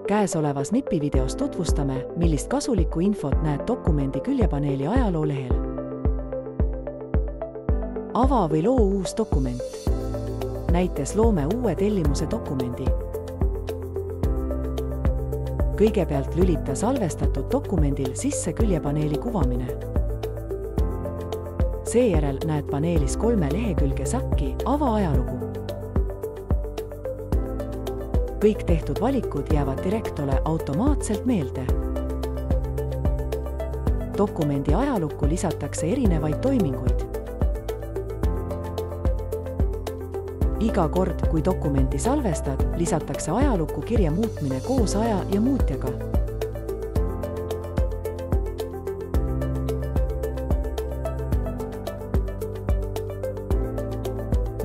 Käesolevas nipivideos tutvustame, millist kasulikku infot näed dokumendi küljepaneeli ajaloo lehel. Ava või loo uus dokument. Näites loome uue tellimuse dokumendi. Kõigepealt lülita salvestatud dokumendil sisse küljepaneeli kuvamine. Seejärel näed paneelis 3 lehekülge sakki Ava ajalugu. Kõik tehtud valikud jäävad direktole automaatselt meelde. Dokumendi ajalukku lisatakse erinevaid toiminguid. Iga kord, kui dokumenti salvestad, lisatakse ajalukku kirja muutmine koos aja ja muutjaga.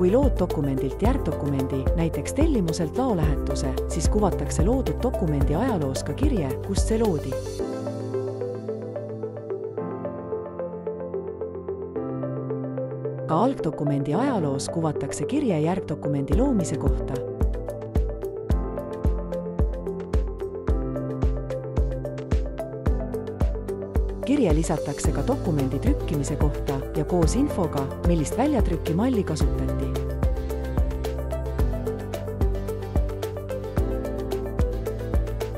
Kui lood dokumendilt järgdokumendi, näiteks tellimuselt laolähetuse, siis kuvatakse loodud dokumendi ajaloos ka kirje, kust see loodi. Ka algdokumendi ajaloos kuvatakse kirje järgdokumendi loomise kohta. Kirje lisatakse ka dokumendi trükkimise kohta ja koos infoga, millist väljatrükkimalli kasutati.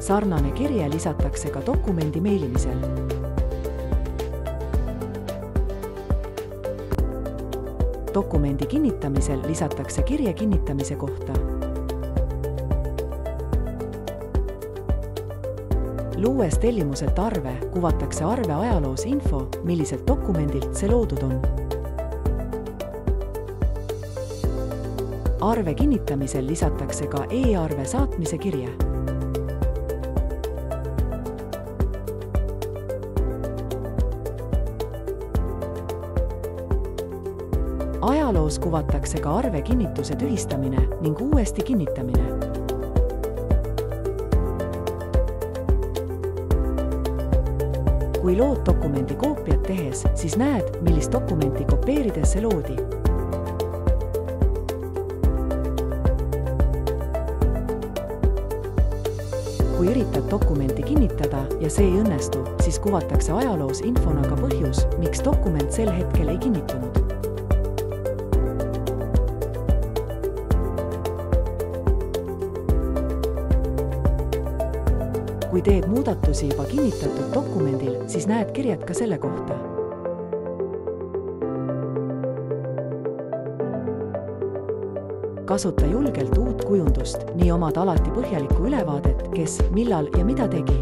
Sarnane kirje lisatakse ka dokumendi meilimisel. Dokumendi kinnitamisel lisatakse kirje kinnitamise kohta. Luues tellimuselt arve, kuvatakse arve ajaloos info, milliselt dokumendilt see loodud on. Arve kinnitamisel lisatakse ka e-arve saatmise kirje. Ajaloos kuvatakse ka arve kinnituse tühistamine ning uuesti kinnitamine. Kui lood dokumendi koopiat tehes, siis näed, millist dokumenti kopeerides see loodi. Kui üritad dokumenti kinnitada ja see ei õnnestu, siis kuvatakse ajaloos infona ka põhjus, miks dokument sel hetkel ei kinnitunud. Kui teed muudatusi juba kinnitatud dokumendil, siis näed kirjad ka selle kohta. Kasuta julgelt uut kujundust, nii omad alati põhjalikku ülevaadet, kes, millal ja mida tegi.